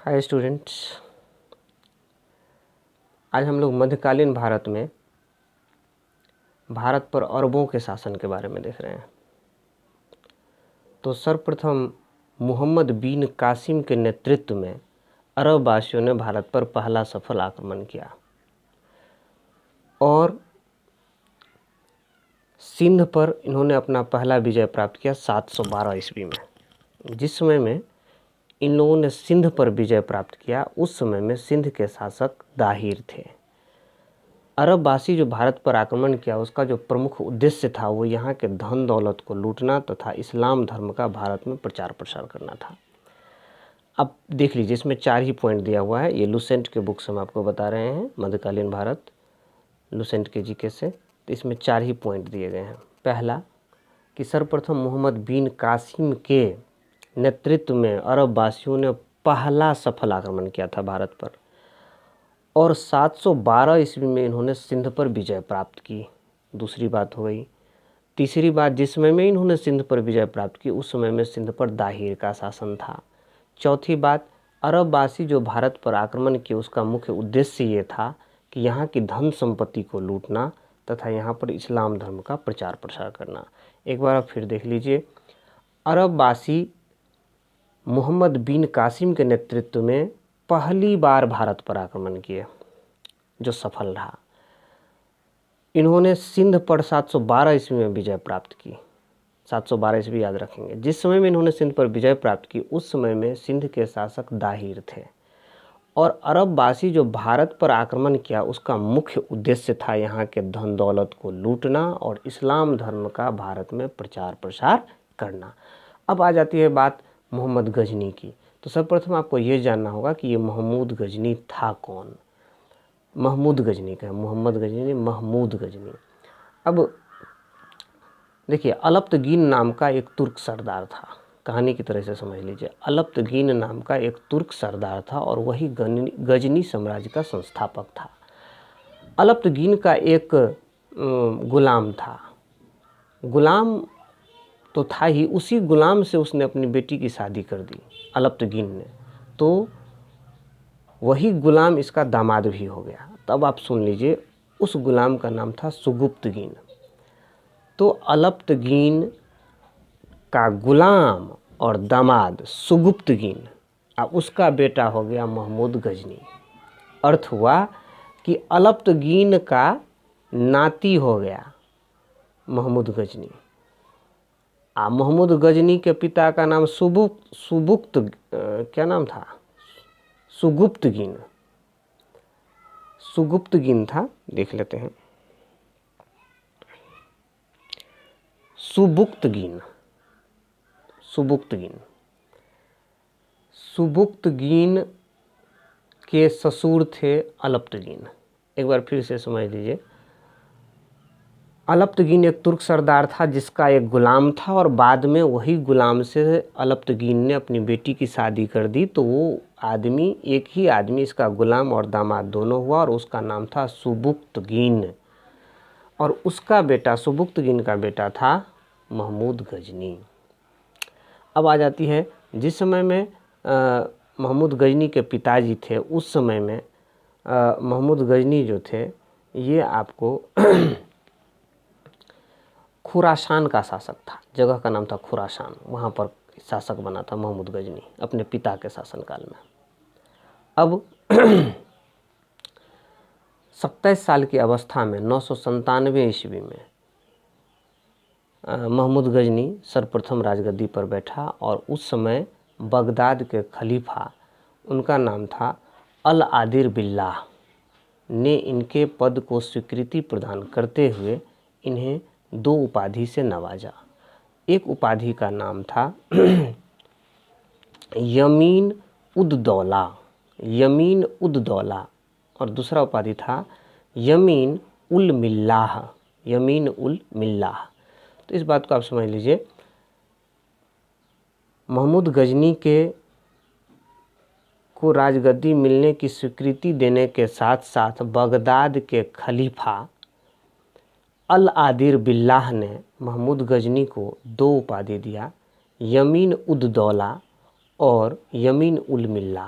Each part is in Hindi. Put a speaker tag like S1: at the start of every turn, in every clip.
S1: हाय स्टूडेंट्स, आज हम लोग मध्यकालीन भारत में भारत पर अरबों के शासन के बारे में देख रहे हैं। तो सर्वप्रथम मोहम्मद बिन कासिम के नेतृत्व में अरब वासियों ने भारत पर पहला सफल आक्रमण किया और सिंध पर इन्होंने अपना पहला विजय प्राप्त किया 712 ईस्वी में। जिस समय में इन लोगों ने सिंध पर विजय प्राप्त किया उस समय में सिंध के शासक दाहिर थे। अरबवासी जो भारत पर आक्रमण किया उसका जो प्रमुख उद्देश्य था वो यहाँ के धन दौलत को लूटना तथा इस्लाम धर्म का भारत में प्रचार प्रसार करना था। अब देख लीजिए, इसमें 4 ही पॉइंट दिया हुआ है। ये लुसेंट के बुक से हम आपको बता रहे हैं, मध्यकालीन भारत लुसेंट के जीके से। तो इसमें 4 ही पॉइंट दिए गए हैं। पहला कि सर्वप्रथम मोहम्मद बिन कासिम के नेतृत्व में अरब वासियों ने पहला सफल आक्रमण किया था भारत पर और 712 ईस्वी में इन्होंने सिंध पर विजय प्राप्त की। दूसरी बात हो गई। तीसरी बात, जिस समय में इन्होंने सिंध पर विजय प्राप्त की उस समय में सिंध पर दाहिर का शासन था। चौथी बात, अरबवासी जो भारत पर आक्रमण किए उसका मुख्य उद्देश्य ये था कि यहाँ की धन संपत्ति को लूटना तथा यहाँ पर इस्लाम धर्म का प्रचार प्रसार करना। एक बार आप फिर देख लीजिए, अरबवासी मोहम्मद बिन कासिम के नेतृत्व में पहली बार भारत पर आक्रमण किए जो सफल रहा। इन्होंने सिंध पर 712 ईस्वी में विजय प्राप्त की। 712 ईस्वी याद रखेंगे। जिस समय में इन्होंने सिंध पर विजय प्राप्त की उस समय में सिंध के शासक दाहिर थे और अरबवासी जो भारत पर आक्रमण किया उसका मुख्य उद्देश्य था यहाँ के धन दौलत को लूटना और इस्लाम धर्म का भारत में प्रचार प्रसार करना। अब आ जाती है बात मोहम्मद गजनी की। तो सर्वप्रथम आपको ये जानना होगा कि ये महमूद गजनी था कौन। महमूद गजनी का, मोहम्मद गजनी नहीं, महमूद गजनी। अब देखिए, अलप्तगीन नाम का एक तुर्क सरदार था। कहानी की तरह से समझ लीजिए, अलप्तगीन नाम का एक तुर्क सरदार था और वही गजनी साम्राज्य का संस्थापक था। अलप्तगीन का एक गुलाम था। गुलाम तो था ही, उसी गुलाम से उसने अपनी बेटी की शादी कर दी अलप्तगीन ने। तो वही गुलाम इसका दामाद भी हो गया। तब आप सुन लीजिए, उस गुलाम का नाम था सुगुप्तगीन। तो अलप्तगीन का गुलाम और दामाद सुगुप्तगीन, अब उसका बेटा हो गया महमूद गजनी। अर्थ हुआ कि अलप्तगीन का नाती हो गया महमूद गजनी। महमूद गजनी के पिता का नाम क्या नाम था? सुगुप्तगीन। सुगुप्तगीन था। देख लेते हैं, सुबुक्तगीन। सुबुक्तगीन। सुबुक्तगीन के ससुर थे अलप्तगीन। एक बार फिर से समझ लीजिए, अलप्तगीन एक तुर्क सरदार था जिसका एक गुलाम था और बाद में वही गुलाम से अलप्तगीन ने अपनी बेटी की शादी कर दी। तो वो आदमी, एक ही आदमी, इसका गुलाम और दामाद दोनों हुआ और उसका नाम था सुबुक्तगीन और उसका बेटा, सुबुक्तगीन का बेटा था महमूद गजनी। अब आ जाती है, जिस समय में महमूद गजनी के पिताजी थे उस समय में महमूद गजनी जो थे ये आपको खुरासान का शासक था। जगह का नाम था खुरासान, वहाँ पर शासक बना था महमूद गजनी अपने पिता के शासनकाल में। अब 27 साल की अवस्था में 997 ईस्वी में महमूद गजनी सर्वप्रथम राजगद्दी पर बैठा और उस समय बगदाद के खलीफा, उनका नाम था अल आदिर बिल्लाह, ने इनके पद को स्वीकृति प्रदान करते हुए इन्हें 2 उपाधि से नवाजा। एक उपाधि का नाम था यमीन उद दौला, यमीन उद दौला, और दूसरा उपाधि था यमीन उल मिल्लाह, यमीन उल मिल्लाह। तो इस बात को आप समझ लीजिए, महमूद गजनी को राजगद्दी मिलने की स्वीकृति देने के साथ साथ बगदाद के खलीफा अल आदिर बिल्लाह ने महमूद गजनी को 2 उपाधि दिया, यमीन उद दौला और यमीन उल मिल्लाह।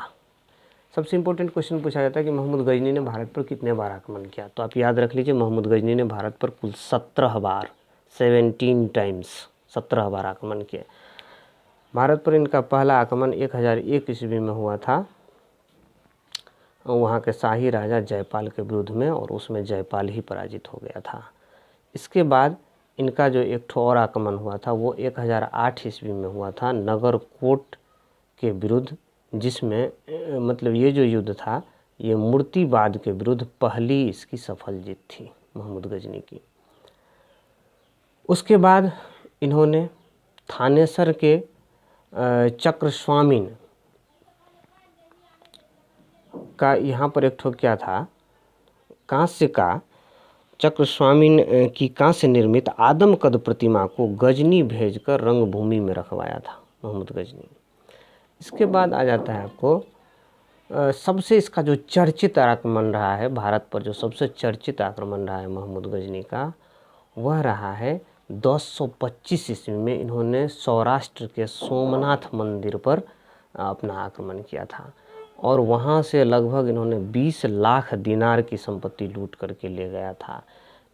S1: सबसे इम्पोर्टेंट क्वेश्चन पूछा जाता है कि मोहम्मद गजनी ने भारत पर कितने बार आक्रमण किया। तो आप याद रख लीजिए, मोहम्मद गजनी ने भारत पर कुल 17 बार 17 टाइम्स 17 बार आक्रमण किए। भारत पर इनका पहला आक्रमण 1001 ईस्वी में हुआ था, वहाँ के शाही राजा जयपाल के विरुद्ध में, और उसमें जयपाल ही पराजित हो गया था। इसके बाद इनका जो एक ठो और आक्रमण हुआ था वो 1008 ईस्वी में हुआ था नगरकोट के विरुद्ध, जिसमें मतलब ये जो युद्ध था ये मूर्तिवाद के विरुद्ध पहली इसकी सफल जीत थी मोहम्मद गजनी की। उसके बाद इन्होंने थानेसर के चक्रस्वामिन का यहाँ पर एक ठो क्या था, कांस्य का चक्रस्वामिन की कांस्य निर्मित आदमकद प्रतिमा को गजनी भेजकर रंगभूमि में रखवाया था मोहम्मद गजनी। इसके बाद आ जाता है आपको सबसे इसका जो चर्चित आक्रमण रहा है, भारत पर जो सबसे चर्चित आक्रमण रहा है मोहम्मद गजनी का, वह रहा है 1025 ईस्वी में। इन्होंने सौराष्ट्र के सोमनाथ मंदिर पर अपना आक्रमण किया था और वहाँ से लगभग इन्होंने 20 लाख दिनार की संपत्ति लूट करके ले गया था।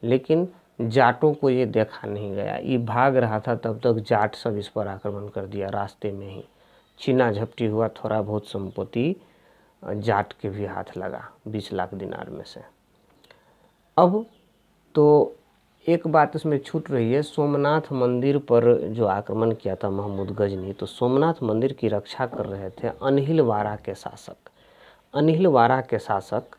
S1: लेकिन जाटों को ये देखा नहीं गया, ये भाग रहा था, तब तक जाट सब इस पर आक्रमण कर दिया। रास्ते में ही छीना झपटी हुआ, थोड़ा बहुत संपत्ति जाट के भी हाथ लगा 20 लाख दिनार में से। अब तो एक बात इसमें छूट रही है, सोमनाथ मंदिर पर जो आक्रमण किया था मोहम्मद गजनी, तो सोमनाथ मंदिर की रक्षा कर रहे थे अनिहिलवाड़ा के शासक। अनिहिलवाड़ा के शासक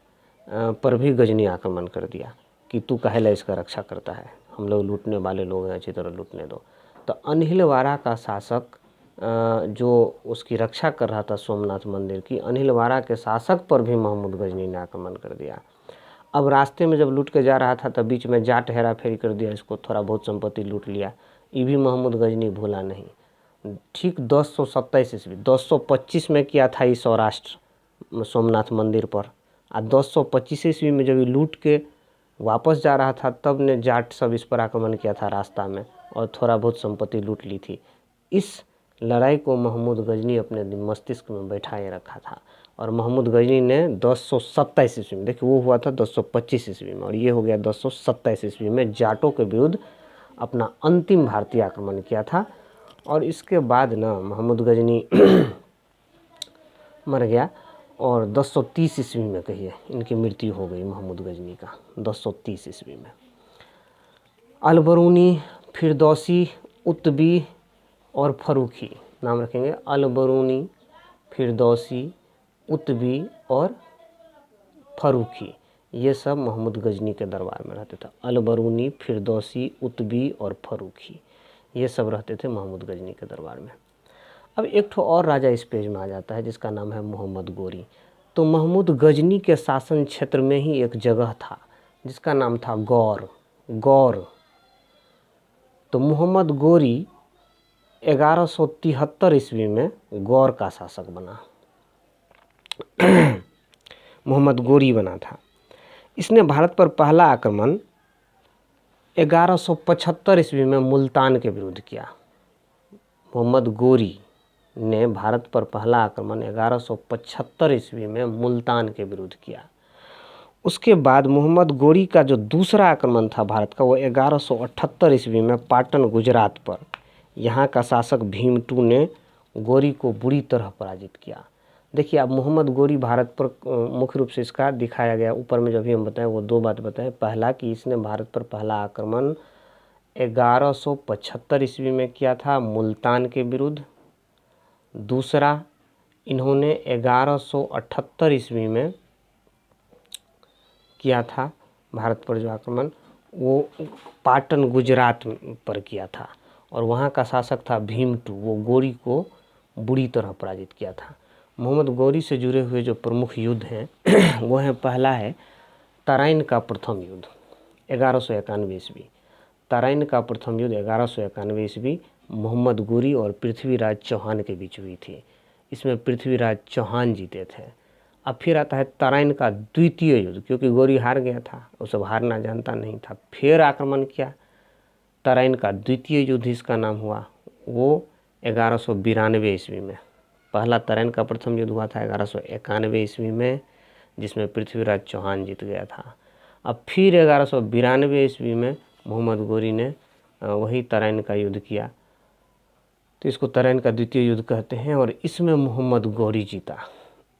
S1: पर भी गजनी आक्रमण कर दिया कि तू काहेला इसका रक्षा करता है, हम लोग लूटने वाले लोग हैं, अच्छी तरह लूटने दो। तो अनिहिलवाड़ा का शासक जो उसकी रक्षा कर रहा था सोमनाथ मंदिर की, अनिहिलवाड़ा के शासक पर भी मोहम्मद गजनी ने आक्रमण कर दिया। अब रास्ते में जब लूट के जा रहा था तब बीच में जाट हेरा फेरी कर दिया, इसको थोड़ा बहुत संपत्ति लूट लिया। ये भी मोहम्मद गजनी भूला नहीं। ठीक 1027 ईस्वी 1025 में किया था ये सौराष्ट्र सोमनाथ मंदिर पर, और 1025 ईस्वी में जब ये लूट के वापस जा रहा था तब ने जाट सब इस पर आक्रमण किया था रास्ता में और थोड़ा बहुत संपत्ति लूट ली थी। इस लड़ाई को मोहम्मद गजनी अपने मस्तिष्क में बैठाए रखा था और मोहम्मद गजनी ने 1027 ईस्वी में, देखिए वो हुआ था 1025 ईस्वी में और ये हो गया 1027 ईस्वी में, जाटों के विरुद्ध अपना अंतिम भारतीय आक्रमण किया था। और इसके बाद ना मोहम्मद गजनी मर गया और 1030 ईस्वी में कहिए इनकी मृत्यु हो गई मोहम्मद गजनी का, 1030 ईस्वी में। अलबरूनी, फिरदौसी, उतबी और फरूखी नाम रखेंगे। अलबरूनी, फिरदौसी, उतबी और फरूखी, ये सब मोहम्मद गजनी के दरबार में रहते थे। अलबरूनी, फिरदौसी, उतबी और फरूखी, ये सब रहते थे मोहम्मद गजनी के दरबार में। अब एक ठो और राजा इस पेज में आ जाता है जिसका नाम है मोहम्मद गोरी। तो मोहम्मद गजनी के शासन क्षेत्र में ही एक जगह था जिसका नाम था गौर। तो मोहम्मद गोरी 1173 ईस्वी में गौर का शासक बना। मोहम्मद गोरी बना था। इसने भारत पर पहला आक्रमण 1175 ईस्वी में मुल्तान के विरुद्ध किया। मोहम्मद गोरी ने भारत पर पहला आक्रमण 1175 ईस्वी में मुल्तान के विरुद्ध किया। उसके बाद मोहम्मद गोरी का जो दूसरा आक्रमण था भारत का, वो 1178 ईस्वी में पाटन गुजरात पर, यहाँ का शासक भीमटू ने गोरी को बुरी तरह पराजित किया। देखिए अब मोहम्मद गोरी भारत पर मुख्य रूप से इसका दिखाया गया, ऊपर में जो भी हम बताएं वो दो बात बताएं। पहला कि इसने भारत पर पहला आक्रमण 1175 ईस्वी में किया था मुल्तान के विरुद्ध। दूसरा, इन्होंने 1178 ईस्वी में किया था भारत पर जो आक्रमण, वो पाटन गुजरात पर किया था और वहाँ का शासक था भीमटू, वो गोरी को बुरी तरह पराजित किया था। मोहम्मद गोरी से जुड़े हुए जो प्रमुख युद्ध हैं वो है, पहला है तराइन का प्रथम युद्ध 1191 ईस्वी। तराइन का प्रथम युद्ध 1191 ईस्वी मोहम्मद गोरी और पृथ्वीराज चौहान के बीच हुई थी। इसमें पृथ्वीराज चौहान जीते थे। अब फिर आता है तराइन का द्वितीय युद्ध, क्योंकि गोरी हार गया था, वो सब हारना जानता नहीं था, फिर आक्रमण किया। तराइन का द्वितीय युद्ध इसका नाम हुआ, वो 1192 ईस्वी में। पहला तराइन का प्रथम युद्ध हुआ था 1191 ईस्वी में, जिसमें पृथ्वीराज चौहान जीत गया था। अब फिर 1192 ईस्वी में मोहम्मद गोरी ने वही तराइन का युद्ध किया, तो इसको तराइन का द्वितीय युद्ध कहते हैं, और इसमें मोहम्मद गोरी जीता।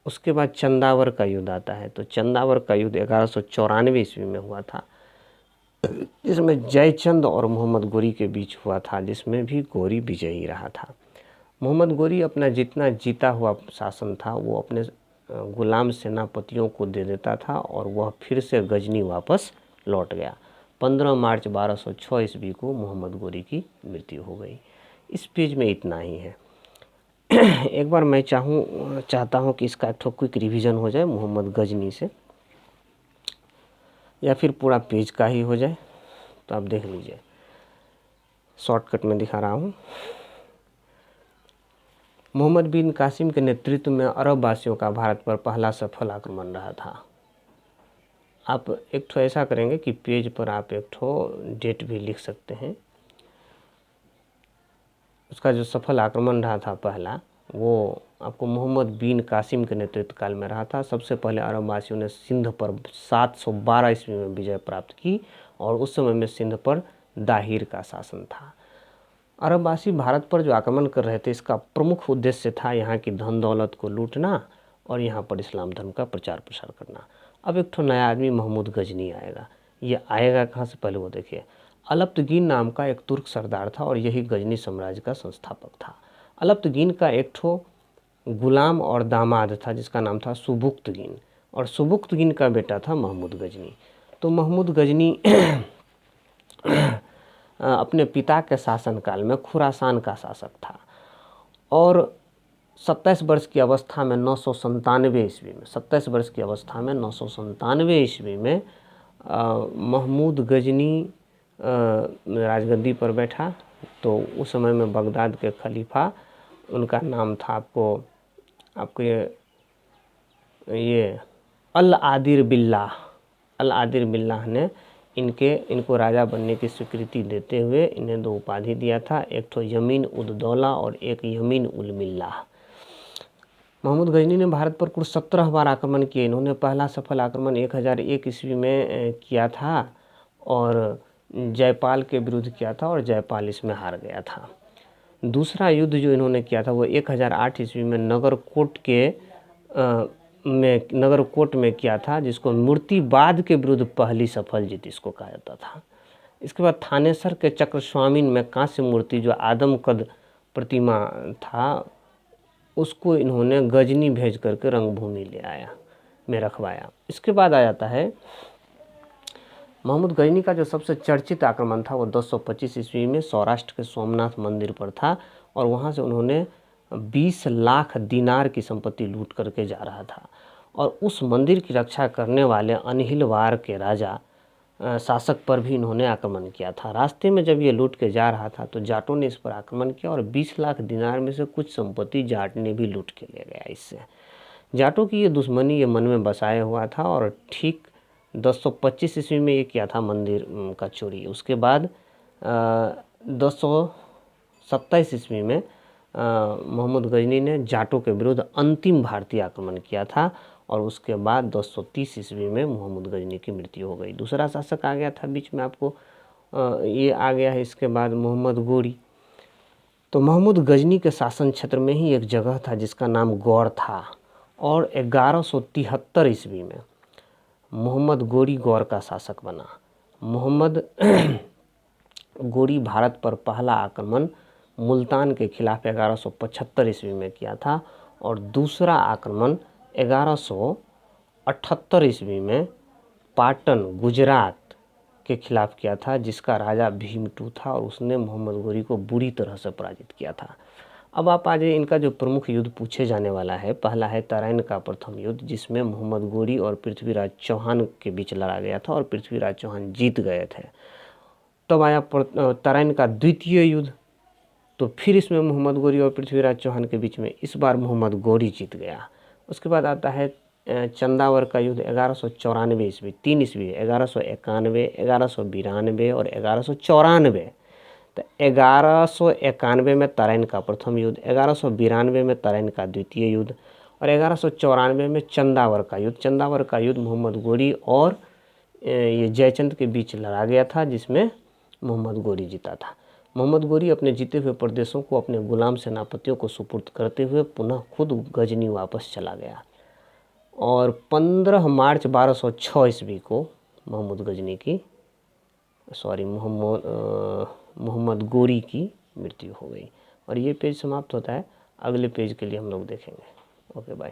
S1: उसके बाद चंदावर का युद्ध आता है, तो चंदावर का युद्ध 1194 ईस्वी में हुआ था, जिसमें जयचंद और मोहम्मद गोरी के बीच हुआ था, जिसमें भी गोरी विजयी रहा था। मोहम्मद गोरी अपना जितना जीता हुआ शासन था वो अपने गुलाम सेनापतियों को दे देता था, और वह फिर से गजनी वापस लौट गया। 15 मार्च 1206 ईस्वी को मोहम्मद गोरी की मृत्यु हो गई। इस पेज में इतना ही है। एक बार मैं चाहता हूँ कि इसका एक ठो क्विक रिवीजन हो जाए मोहम्मद गजनी से, या फिर पूरा पेज का ही हो जाए, तो आप देख लीजिए, शॉर्टकट में दिखा रहा हूँ। मोहम्मद बिन कासिम के नेतृत्व में अरब वासियों का भारत पर पहला सफल आक्रमण रहा था। आप एक ठो ऐसा करेंगे कि पेज पर आप एक ठो डेट भी लिख सकते हैं। उसका जो सफल आक्रमण रहा था पहला, वो आपको मोहम्मद बिन कासिम के नेतृत्व काल में रहा था। सबसे पहले अरब वासियों ने सिंध पर 712 ईस्वी में विजय प्राप्त की, और उस समय में सिंध पर दाहिर का शासन था। अरबवासी भारत पर जो आक्रमण कर रहे थे, इसका प्रमुख उद्देश्य था यहाँ की धन दौलत को लूटना और यहाँ पर इस्लाम धर्म का प्रचार प्रसार करना। अब एक ठो नया आदमी महमूद गजनी आएगा। ये आएगा कहाँ से, पहले वो देखिए। अलप्तगीन नाम का एक तुर्क सरदार था, और यही गजनी साम्राज्य का संस्थापक था। अलप्तगीन का एक ठो गुलाम और दामाद था, जिसका नाम था सुबुक्तगीन, और सुबुक्तगीन का बेटा था महमूद गजनी। तो महमूद गजनी अपने पिता के शासनकाल में खुरासान का शासक था, और 27 वर्ष की अवस्था में 997 ईस्वी में 27 वर्ष की अवस्था में 997 ईस्वी में महमूद गजनी राजगद्दी पर बैठा। तो उस समय में बगदाद के खलीफा, उनका नाम था आपको ये अल आदिर बिल्लाह ने इनको राजा बनने की स्वीकृति देते हुए इन्हें 2 उपाधि दिया था, एक तो यमीन उद दौला और एक यमीन उल मिल्लाह। महमूद गजनी ने भारत पर कुल 17 बार आक्रमण किए। इन्होंने पहला सफल आक्रमण 1001 ईस्वी में किया था, और जयपाल के विरुद्ध किया था, और जयपाल इसमें हार गया था। दूसरा युद्ध जो इन्होंने किया था वो 1008 ईस्वी में नगरकोट में किया था, जिसको मूर्तिवाद के विरुद्ध पहली सफल जीत इसको कहा जाता था। इसके बाद थानेसर के चक्रस्वामिन में कांस्य मूर्ति जो आदम कद प्रतिमा था, उसको इन्होंने गजनी भेज करके रंगभूमि ले आया में रखवाया। इसके बाद आ जाता है महमूद गजनी का जो सबसे चर्चित आक्रमण था वो 1025 ईस्वी में सौराष्ट्र के सोमनाथ मंदिर पर था, और वहाँ से उन्होंने 20 लाख दिनार की संपत्ति लूट करके जा रहा था, और उस मंदिर की रक्षा करने वाले अनहिलवार के राजा शासक पर भी इन्होंने आक्रमण किया था। रास्ते में जब ये लूट के जा रहा था तो जाटों ने इस पर आक्रमण किया, और 20 लाख दिनार में से कुछ संपत्ति जाट ने भी लूट के ले गया। इससे जाटों की ये दुश्मनी ये मन में बसाए हुआ था, और ठीक 1025 ईस्वी में ये किया था मंदिर का चोरी। उसके बाद 1027 ईस्वी में मोहम्मद गजनी ने जाटों के विरुद्ध अंतिम भारतीय आक्रमण किया था, और उसके बाद 1030 ईस्वी में मोहम्मद गजनी की मृत्यु हो गई। दूसरा शासक आ गया था बीच में, आपको ये आ गया है इसके बाद मोहम्मद गोरी। तो मोहम्मद गजनी के शासन क्षेत्र में ही एक जगह था जिसका नाम गौर था, और 1173 ईस्वी में मोहम्मद गोरी गौर का शासक बना। मोहम्मद गोरी भारत पर पहला आक्रमण मुल्तान के खिलाफ 1175 ईस्वी में किया था, और दूसरा आक्रमण 1178 ईस्वी में पाटन गुजरात के खिलाफ किया था, जिसका राजा भीमटू था, और उसने मोहम्मद गोरी को बुरी तरह से पराजित किया था। अब आप आज इनका जो प्रमुख युद्ध पूछे जाने वाला है, पहला है तराइन का प्रथम युद्ध, जिसमें मोहम्मद गोरी और पृथ्वीराज चौहान के बीच लड़ा गया था, और पृथ्वीराज चौहान जीत गए थे। तब आया तराइन का द्वितीय युद्ध, तो फिर इसमें मोहम्मद गोरी और पृथ्वीराज चौहान के बीच में इस बार मोहम्मद गोरी जीत गया। उसके बाद आता है चंदावर का युद्ध 1194 ईस्वी, 3 ईस्वी, 1191, 1192 और 1194। तो 1191 में तराइन का प्रथम युद्ध, 1192 में तराइन का द्वितीय युद्ध और 1194 में चंदावर का युद्ध। चंदावर का युद्ध मोहम्मद गोरी और ये जयचंद के बीच लड़ा गया था, जिसमें मोहम्मद गोरी जीता था। मोहम्मद गोरी अपने जीते हुए प्रदेशों को अपने गुलाम सेनापतियों को सुपुर्द करते हुए पुनः खुद गजनी वापस चला गया और 15 मार्च 1206 ईस्वी को मोहम्मद गोरी की मृत्यु हो गई। और ये पेज समाप्त होता है। अगले पेज के लिए हम लोग देखेंगे। Okay bye.